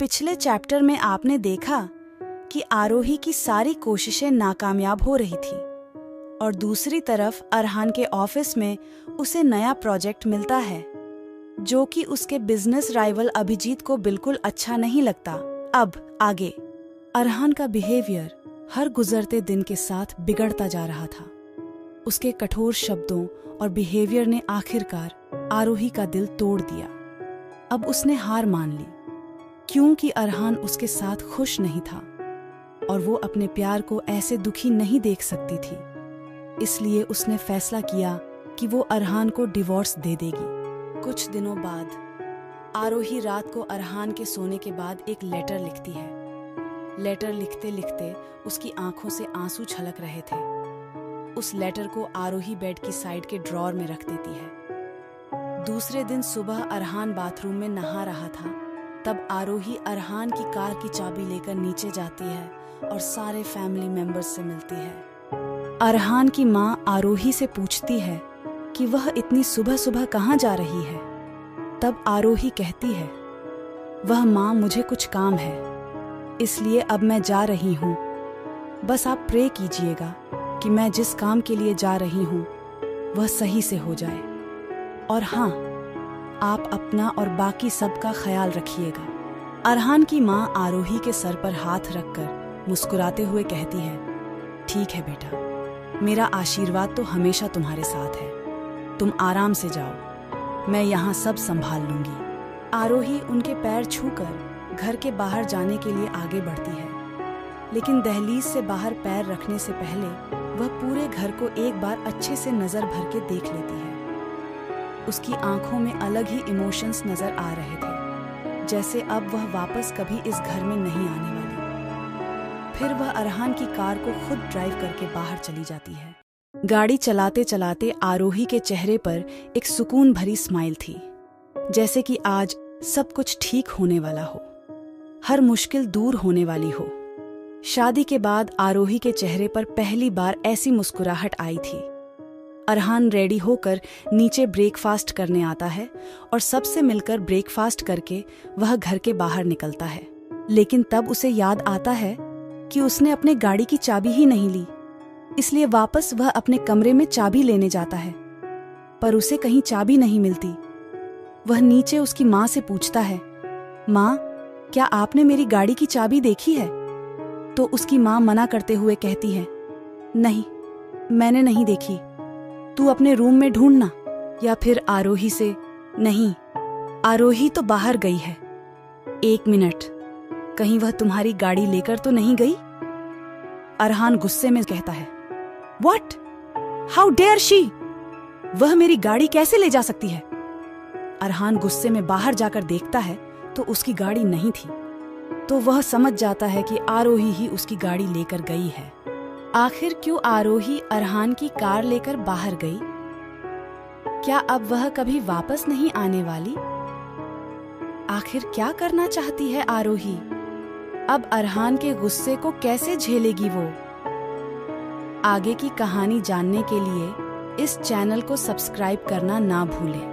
पिछले चैप्टर में आपने देखा कि आरोही की सारी कोशिशें नाकामयाब हो रही थी और दूसरी तरफ अरहान के ऑफिस में उसे नया प्रोजेक्ट मिलता है जो कि उसके बिजनेस राइवल अभिजीत को बिल्कुल अच्छा नहीं लगता। अब आगे अरहान का बिहेवियर हर गुजरते दिन के साथ बिगड़ता जा रहा था। उसके कठोर शब्दों और बिहेवियर ने आखिरकार आरोही का दिल तोड़ दिया। अब उसने हार मान ली क्योंकि अरहान उसके साथ खुश नहीं था और वो अपने प्यार को ऐसे दुखी नहीं देख सकती थी। इसलिए उसने फैसला किया कि वो अरहान को डिवोर्स दे देगी। कुछ दिनों बाद आरोही रात को अरहान के सोने के बाद एक लेटर लिखती है। लेटर लिखते लिखते उसकी आंखों से आंसू छलक रहे थे। उस लेटर को आरोही बेड की साइड के ड्रॉर में रख देती है। दूसरे दिन सुबह अरहान बाथरूम में नहा रहा था, तब आरोही अरहान की कार की चाबी लेकर नीचे जाती है और सारे फैमिली मेंबर्स से मिलती है। अरहान की माँ आरोही से पूछती है कि वह इतनी सुबह सुबह कहाँ जा रही है। तब आरोही कहती है, वह माँ मुझे कुछ काम है इसलिए अब मैं जा रही हूँ। बस आप प्रे कीजिएगा कि मैं जिस काम के लिए जा रही हूँ वह सही से हो जाए। और हाँ, आप अपना और बाकी सबका ख्याल रखिएगा। अरहान की माँ आरोही के सर पर हाथ रखकर मुस्कुराते हुए कहती है, ठीक है बेटा, मेरा आशीर्वाद तो हमेशा तुम्हारे साथ है। तुम आराम से जाओ, मैं यहाँ सब संभाल लूंगी। आरोही उनके पैर छूकर घर के बाहर जाने के लिए आगे बढ़ती है, लेकिन दहलीज से बाहर पैर रखने से पहले वह पूरे घर को एक बार अच्छे से नजर भर के देख लेती है। उसकी आंखों में अलग ही इमोशंस नजर आ रहे थे, जैसे अब वह वापस कभी इस घर में नहीं आने वाली। फिर वह अरहान की कार को खुद ड्राइव करके बाहर चली जाती है। गाड़ी चलाते चलाते आरोही के चेहरे पर एक सुकून भरी स्माइल थी, जैसे कि आज सब कुछ ठीक होने वाला हो, हर मुश्किल दूर होने वाली हो। शादी के बाद आरोही के चेहरे पर पहली बार ऐसी मुस्कुराहट आई थी। अरहान रेडी होकर नीचे ब्रेकफास्ट करने आता है और सबसे मिलकर ब्रेकफास्ट करके वह घर के बाहर निकलता है। लेकिन तब उसे याद आता है कि उसने अपने गाड़ी की चाबी ही नहीं ली, इसलिए वापस वह अपने कमरे में चाबी लेने जाता है, पर उसे कहीं चाबी नहीं मिलती। वह नीचे उसकी माँ से पूछता है, माँ, क्या आपने मेरी गाड़ी की चाबी देखी है? तो उसकी माँ मना करते हुए कहती है, नहीं, मैंने नहीं देखी, तू अपने रूम में ढूंढना। या फिर आरोही से, नहीं, आरोही तो बाहर गई है। एक मिनट, कहीं वह तुम्हारी गाड़ी लेकर तो नहीं गई? अरहान गुस्से में कहता है, What? How dare she? वह मेरी गाड़ी कैसे ले जा सकती है? अरहान गुस्से में बाहर जाकर देखता है तो उसकी गाड़ी नहीं थी, तो वह समझ जाता है कि आरोही ही उसकी गाड़ी लेकर गई है। आखिर क्यों आरोही अरहान की कार लेकर बाहर गई? क्या अब वह कभी वापस नहीं आने वाली? आखिर क्या करना चाहती है आरोही? अब अरहान के गुस्से को कैसे झेलेगी वो? आगे की कहानी जानने के लिए इस चैनल को सब्सक्राइब करना ना भूलें।